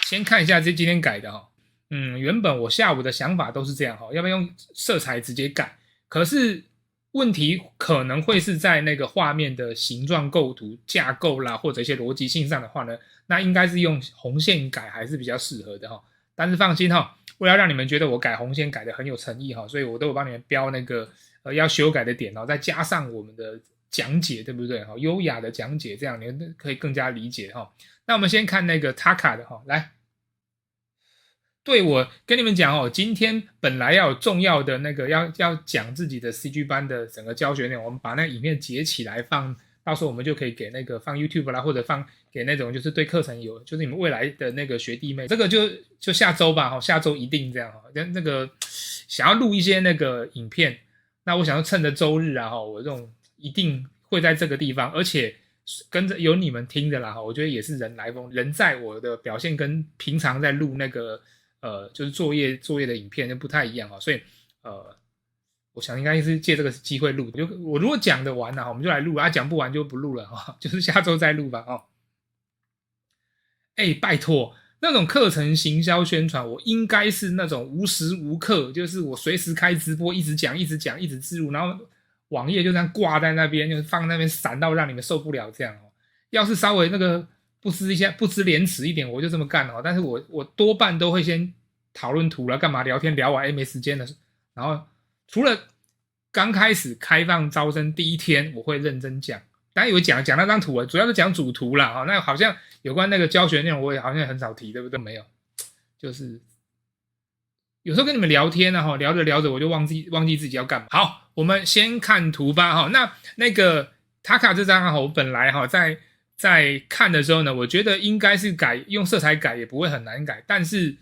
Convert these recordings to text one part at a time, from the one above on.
先看一下这今天改的哈，原本我下午的想法都是这样哈，要不要用色彩直接改？可是问题可能会是在那个画面的形状构图、架构啦，或者一些逻辑性上的话呢，那应该是用红线改还是比较适合的哈。但是放心哈，为了让你们觉得我改红线改的很有诚意哈，所以我都有帮你们标那个要修改的点哦，再加上我们的讲解，对不对？哈，优雅的讲解，这样你们可以更加理解哈。那我们先看那个 Taka 的哈，来。对，我跟你们讲哦，今天本来要有重要的那个要讲自己的 CG 班的整个教学内容，我们把那个影片截起来放，到时候我们就可以给那个放 YouTube 啦，或者放给那种就是对课程有，就是你们未来的那个学弟妹，这个就下周吧，下周一定这样哈。那个想要录一些那个影片，那我想要趁着周日啊，我这种一定会在这个地方，而且跟着有你们听的啦，我觉得也是人来疯，人在我的表现跟平常在录那个。就是作业的影片就不太一样所以我想应该是借这个机会录，我如果讲得完我们就来录讲不完就不录了就是下周再录吧拜托，那种课程行销宣传，我应该是那种无时无刻，就是我随时开直播，一直讲，一直置入，然后网页就这样挂在那边，就是放那边闪到让你们受不了这样要是稍微那个不知廉耻一点，我就这么干但是我多半都会先讨论图了，干嘛聊天聊完没时间了，然后除了刚开始开放招生第一天我会认真讲，当然有讲那张图主要是讲主图啦那好像有关那个教学内容我也好像很少提，对不对？没有，就是有时候跟你们聊天聊着聊着我就忘记自己要干嘛。好，我们先看图吧那个 Taka 这张我本来在看的时候呢，我觉得应该是用色彩改也不会很难改，但是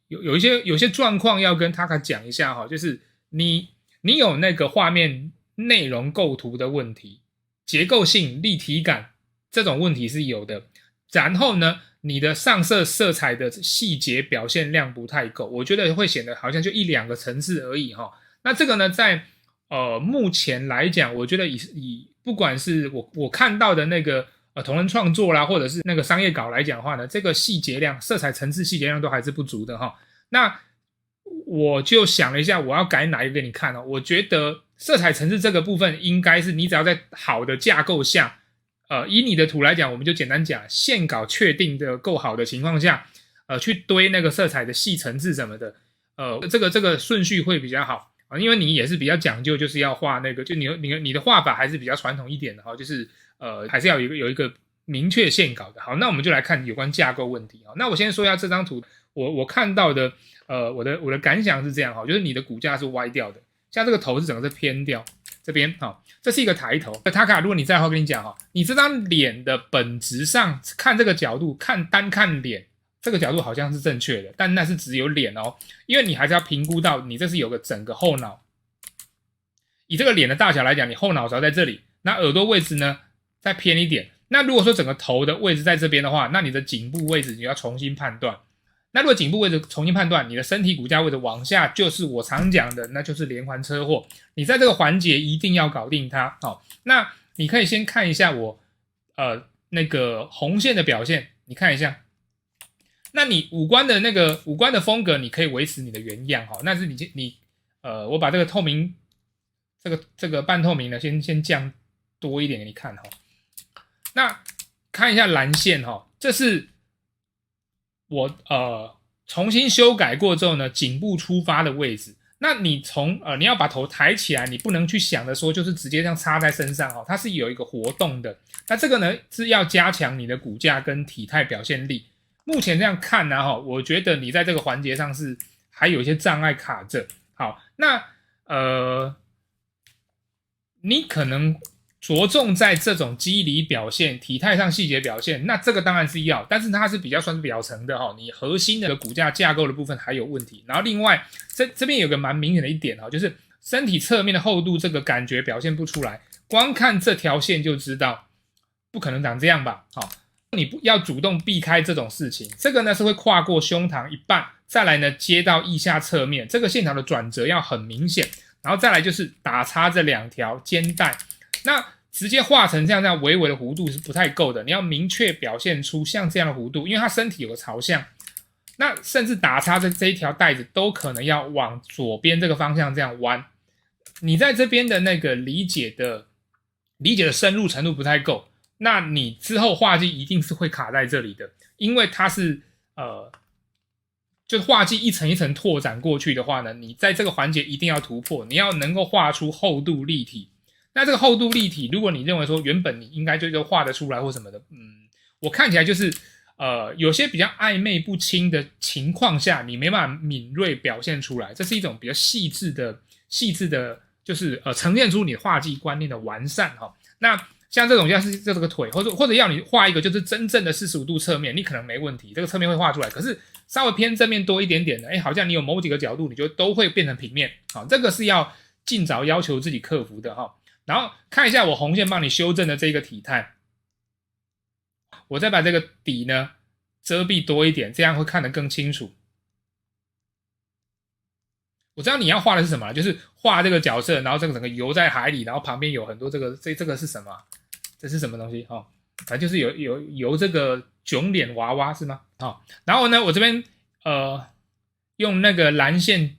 有些状况要跟 Taka 讲一下就是你有那个画面内容构图的问题，结构性、立体感这种问题是有的。然后呢，你的上色彩的细节表现量不太够，我觉得会显得好像就1-2个层次而已那这个呢，在目前来讲，我觉得以不管是我看到的那个同人创作啦，或者是那个商业稿来讲的话呢，这个细节量、色彩层次细节量都还是不足的那我就想了一下，我要改哪一个给你看我觉得色彩层次这个部分应该是你只要在好的架构下，以你的图来讲，我们就简单讲，线稿确定的够好的情况下，去堆那个色彩的细层次什么的，这个顺序会比较好。因为你也是比较讲究，就是要画那个，就你的画法还是比较传统一点的就是还是要有一个明确线稿的。好，那我们就来看有关架构问题那我先说一下这张图，我看到的我的感想是这样就是你的骨架是歪掉的，像这个头是整个是偏掉这边这是一个抬头。Taka 如果你在的话跟你讲你这张脸的本质上看这个角度单看脸。这个角度好像是正确的，但那是只有脸因为你还是要评估到你这是有个整个后脑，以这个脸的大小来讲，你后脑勺在这里，那耳朵位置呢再偏一点。那如果说整个头的位置在这边的话，那你的颈部位置你要重新判断。那如果颈部位置重新判断，你的身体骨架位置往下就是我常讲的，那就是连环车祸。你在这个环节一定要搞定它那你可以先看一下我那个红线的表现，你看一下。那你五官的风格，你可以维持你的原样那是你我把这个透明这个半透明的先降多一点给你看那看一下蓝线这是我重新修改过之后呢，颈部出发的位置。那你你要把头抬起来，你不能去想的说就是直接这样插在身上它是有一个活动的。那这个呢是要加强你的骨架跟体态表现力。目前这样看我觉得你在这个环节上是还有一些障碍卡着。好，那你可能着重在这种肌理表现、体态上细节表现，那这个当然是要，但是它是比较算是表层的你核心的骨架架构的部分还有问题。然后另外这边有个蛮明显的一点就是身体侧面的厚度这个感觉表现不出来，光看这条线就知道不可能长这样吧你不要主动避开这种事情。这个呢是会跨过胸膛一半，再来呢接到腋下侧面，这个线条的转折要很明显。然后再来就是打叉这两条肩带，那直接画成这样微微的弧度是不太够的，你要明确表现出像这样的弧度，因为它身体有个朝向，那甚至打叉的这一条带子都可能要往左边这个方向这样弯。你在这边的那个理解的深入程度不太够，那你之后画技一定是会卡在这里的，因为它是就是画技一层一层拓展过去的话呢，你在这个环节一定要突破，你要能够画出厚度立体。那这个厚度立体，如果你认为说原本你应该就画得出来或什么的，我看起来就是有些比较暧昧不清的情况下，你没办法敏锐表现出来，这是一种比较细致的，就是呈现出你画技观念的完善哈。那像这种像是这个腿，或者要你画一个就是真正的45度侧面，你可能没问题，这个侧面会画出来，可是稍微偏正面多一点点的，好像你有某几个角度，你就都会变成平面，好，这个是要尽早要求自己克服的哈。然后看一下我红线帮你修正的这个体态，我再把这个底呢遮蔽多一点，这样会看得更清楚。我知道你要画的是什么，就是画这个角色，然后这个整个游在海里，然后旁边有很多这个是什么？这是什么东西？反正就是有这个囧脸娃娃是吗？然后呢，我这边用那个蓝线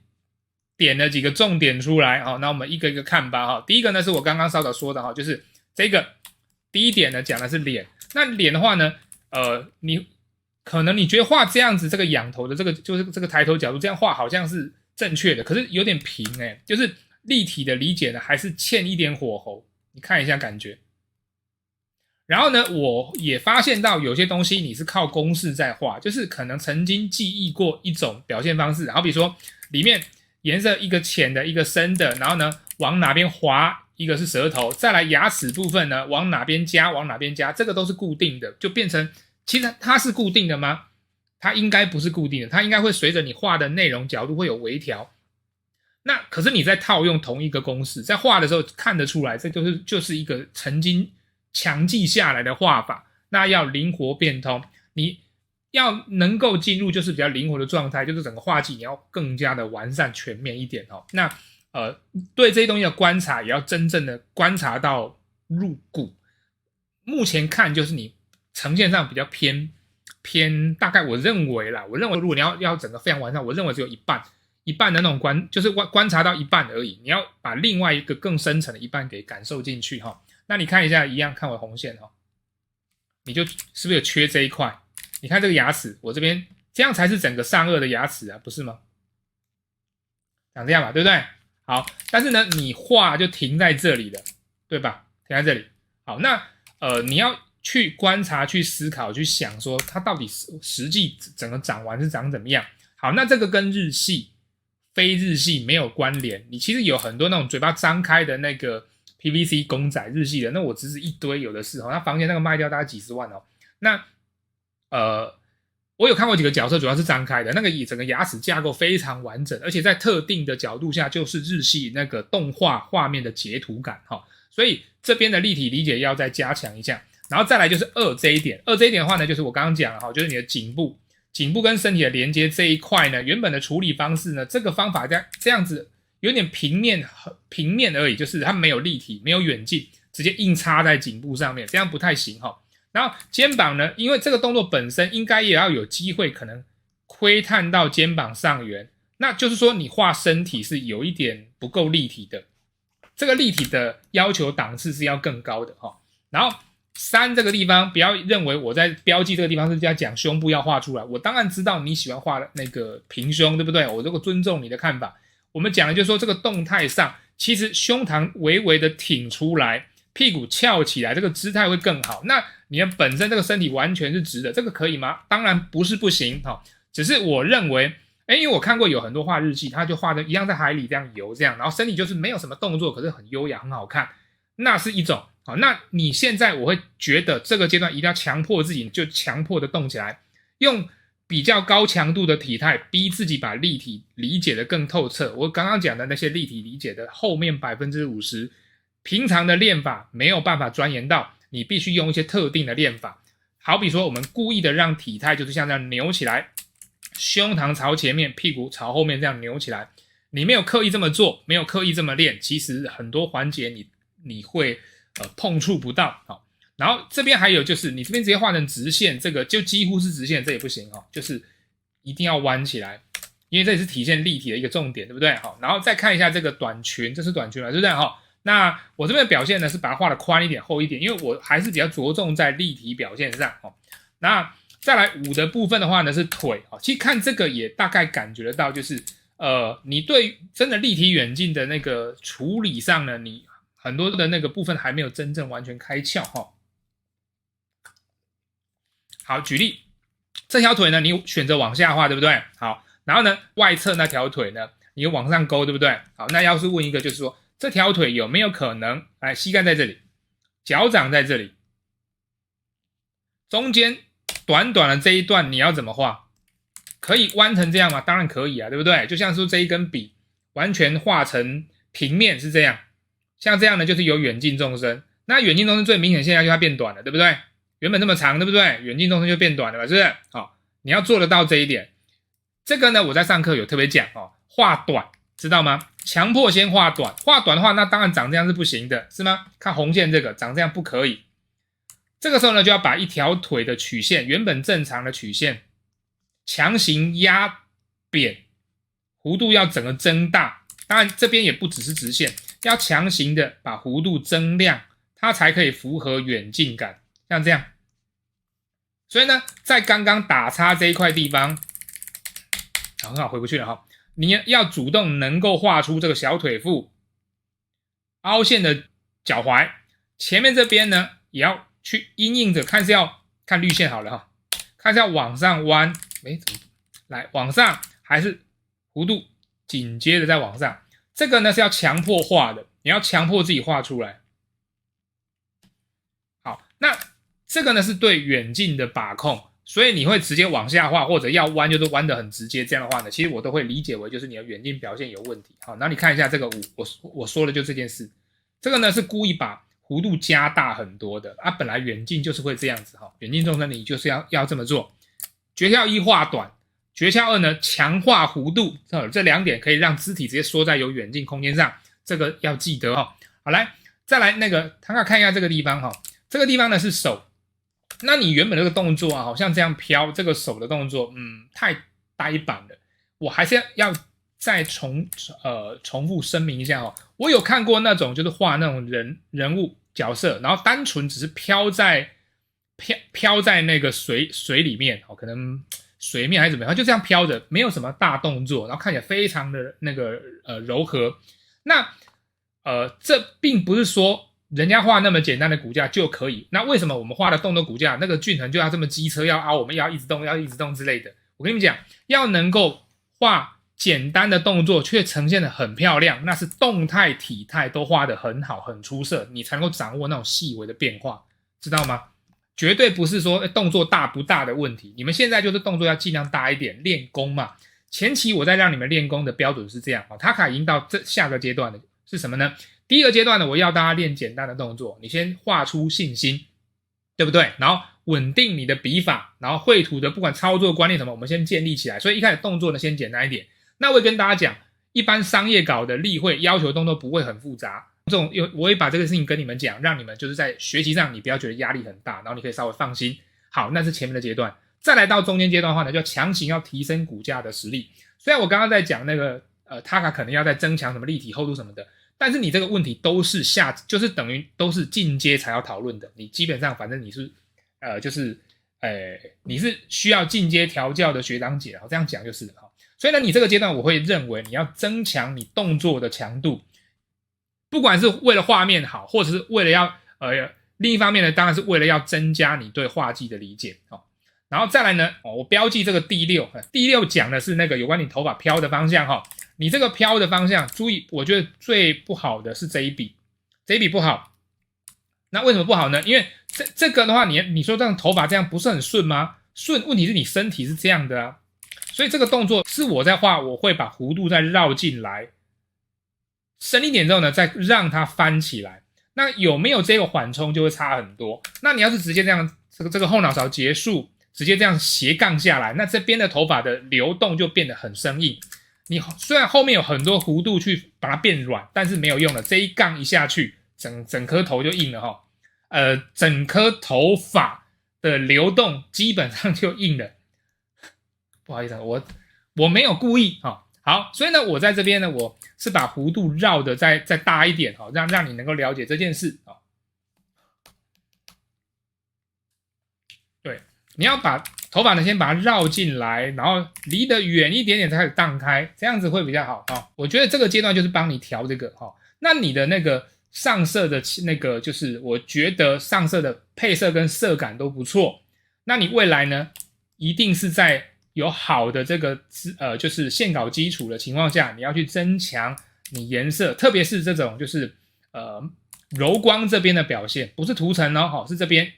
点了几个重点出来，那我们一个一个看吧。第一个呢是我刚刚稍早说的，就是这个第一点呢讲的是脸。那脸的话呢，你可能你觉得画这样子这个仰头的这个就是这个抬头角度这样画好像是正确的，可是有点平就是立体的理解呢还是欠一点火候，你看一下感觉。然后呢，我也发现到有些东西你是靠公式在画，就是可能曾经记忆过一种表现方式，好比说里面颜色一个浅的一个深的，然后呢往哪边滑一个是舌头，再来牙齿部分呢往哪边加，这个都是固定的，就变成其实它是固定的吗？它应该不是固定的，它应该会随着你画的内容角度会有微调。那可是你在套用同一个公式，在画的时候看得出来，这就是一个曾经强记下来的画法，那要灵活变通，你要能够进入就是比较灵活的状态，就是整个画技你要更加的完善全面一点那对这些东西的观察也要真正的观察到入骨。目前看就是你呈现上比较偏，大概我认为如果你要整个非常完善，我认为只有一半的那种就是观察到一半而已，你要把另外一个更深层的一半给感受进去那你看一下，一样看我红线你就是不是有缺这一块？你看这个牙齿，我这边这样才是整个上颚的牙齿不是吗？长这样吧，对不对？好，但是呢，你画就停在这里了，对吧？停在这里。好，那你要去观察、去思考、去想说它到底实际整个长完是长怎么样。好，那这个跟日系、非日系没有关联。你其实有很多那种嘴巴张开的那个 PVC 公仔日系的，那我只是一堆有的是那房间那个卖掉大概几十万那我有看过几个角色主要是张开的，那个整个牙齿架构非常完整，而且在特定的角度下就是日系那个动画画面的截图感所以这边的立体理解要再加强一下。然后再来就是这一点的话呢，就是我刚刚讲了就是你的颈部跟身体的连接这一块呢，原本的处理方式呢，这个方法这样子有点平面而已，就是它没有立体，没有远近，直接硬插在颈部上面，这样不太行然后肩膀呢，因为这个动作本身应该也要有机会可能窥探到肩膀上缘，那就是说你画身体是有一点不够立体的，这个立体的要求档次是要更高的然后3这个地方，不要认为我在标记这个地方是要讲胸部要画出来，我当然知道你喜欢画那个平胸，对不对？我如果尊重你的看法，我们讲的就是说这个动态上，其实胸膛微微的挺出来，屁股翘起来，这个姿态会更好。那你的本身这个身体完全是直的，这个可以吗？当然不是不行只是我认为因为我看过有很多画日系，他就画的一样在海里这样游这样，然后身体就是没有什么动作，可是很优雅很好看，那是一种那你现在我会觉得这个阶段一定要强迫自己，就强迫的动起来，用比较高强度的体态逼自己把立体理解的更透彻。我刚刚讲的那些立体理解的后面 50%， 平常的练法没有办法钻研到，你必须用一些特定的练法。好比说我们故意的让体态就是像这样扭起来，胸膛朝前面，屁股朝后面这样扭起来，你没有刻意这么做，没有刻意这么练，其实很多环节你会碰触不到。好，然后这边还有就是你这边直接画成直线，这个就几乎是直线，这也不行哦，就是一定要弯起来，因为这也是体现立体的一个重点，对不对？好，然后再看一下这个短裙，这是短裙嘛，对不对？哈，那我这边的表现呢是把它画的宽一点、厚一点，因为我还是比较着重在立体表现上。哦，那再来5的部分的话呢是腿。其实看这个也大概感觉得到，就是你对真的立体远近的那个处理上呢，你很多的那个部分还没有真正完全开窍哈。好，举例，这条腿呢，你选择往下画，对不对？好，然后呢，外侧那条腿呢，你往上勾，对不对？好，那要是问一个，就是说这条腿有没有可能，膝盖在这里，脚掌在这里，中间短短的这一段你要怎么画？可以弯成这样吗？当然可以啊，对不对？就像说这一根笔完全画成平面是这样，像这样呢就是有远近纵深。那远近纵深最明显现象就是它变短了，对不对？原本这么长，对不对？远近纵深就变短了嘛，是不是？好，你要做得到这一点。这个呢，我在上课有特别讲哦，画短，知道吗？强迫先画短，画短的话，那当然长这样是不行的，是吗？看红线这个长这样不可以。这个时候呢，就要把一条腿的曲线，原本正常的曲线，强行压扁，弧度要整个增大。当然这边也不只是直线，要强行的把弧度增亮，它才可以符合远近感。像这样，所以呢，在刚刚打叉这一块地方，很好，回不去了哈。你要主动能够画出这个小腿腹、凹陷的脚踝，前面这边呢，也要去因应着，看是要看绿线好了哈，看是要往上弯，怎么来往上，还是弧度紧接着再往上？这个呢是要强迫画的，你要强迫自己画出来。好，那这个呢是对远近的把控，所以你会直接往下画，或者要弯就是弯得很直接。这样的话呢，其实我都会理解为就是你的远近表现有问题。好，那你看一下这个5，我说的就这件事。这个呢是故意把弧度加大很多的啊，本来远近就是会这样子哈，远近纵深你就是要这么做。诀窍1画短，诀窍2呢强化弧度，这2点可以让肢体直接缩在有远近空间上，这个要记得哈。好，来再来那个唐卡看一下这个地方哈，这个地方呢是手。那你原本这个动作啊，好像这样飘，这个手的动作，太呆板了。我还是要再重复声明一下哦，我有看过那种就是画那种人物角色，然后单纯只是飘在那个水里面，可能水面还是怎么样，就这样飘着，没有什么大动作，然后看起来非常的那个柔和。那这并不是说人家画那么简单的骨架就可以，那为什么我们画的动作骨架那个均衡就要这么机车，要凹，我们要一直动之类的？我跟你们讲，要能够画简单的动作却呈现得很漂亮，那是动态体态都画得很好很出色，你才能够掌握那种细微的变化，知道吗？绝对不是说动作大不大的问题，你们现在就是动作要尽量大一点，练功嘛。前期我在让你们练功的标准是这样，塔卡已经到下个阶段了，是什么呢？第一个阶段呢，我要大家练简单的动作，你先画出信心，对不对？然后稳定你的笔法，然后绘图的不管操作观念什么，我们先建立起来。所以一开始动作呢，先简单一点。那我也跟大家讲，一般商业稿的例会要求动作不会很复杂，我会把这个事情跟你们讲，让你们就是在学习上你不要觉得压力很大，然后你可以稍微放心。好，那是前面的阶段。再来到中间阶段的话呢，就强行要提升骨架的实力。虽然我刚刚在讲那个塔卡可能要再增强什么立体厚度什么的，但是你这个问题都是就是等于都是进阶才要讨论的。你基本上反正你是你是需要进阶调教的学长姐，这样讲就是了。所以呢，你这个阶段我会认为你要增强你动作的强度，不管是为了画面好，或者是为了要另一方面呢，当然是为了要增加你对画技的理解。然后再来呢，我标记这个第6讲的是那个有关你头发飘的方向。你这个飘的方向，注意，我觉得最不好的是这一笔不好。那为什么不好呢？因为这个的话，你说这样头发这样不是很顺吗？顺，问题是你身体是这样的啊。所以这个动作是我在画，我会把弧度再绕进来，深一点之后呢，再让它翻起来。那有没有这个缓冲就会差很多。那你要是直接这样，这个后脑勺结束，直接这样斜杠下来，那这边的头发的流动就变得很生硬。你虽然后面有很多弧度去把它变软，但是没有用的，这一杠一下去，整颗头就硬了哈，整颗头发的流动基本上就硬了。不好意思，我没有故意哈。好，所以呢，我在这边呢，我是把弧度绕的再大一点哈，让你能够了解这件事啊。对，你要把头发呢先把它绕进来，然后离得远一点点才开始荡开，这样子会比较好啊。我觉得这个阶段就是帮你调这个哈。那你的那个上色的那个，就是我觉得上色的配色跟色感都不错。那你未来呢，一定是在有好的这个就是线稿基础的情况下，你要去增强你颜色，特别是这种就是柔光这边的表现，不是涂层哦，是这边，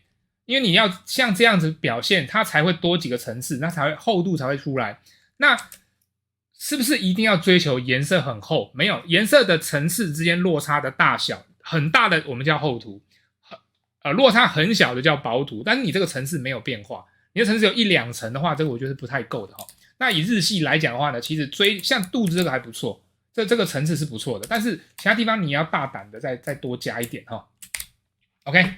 因为你要像这样子表现，它才会多几个层次，那才会厚度才会出来。那是不是一定要追求颜色很厚？没有，颜色的层次之间落差的大小很大的，我们叫厚涂，落差很小的叫薄涂。但是你这个层次没有变化，你的层次有1-2层的话，这个我觉得是不太够的哈。那以日系来讲的话呢，其实像肚子这个还不错，这个层次是不错的，但是其他地方你要大胆的再多加一点哈。OK。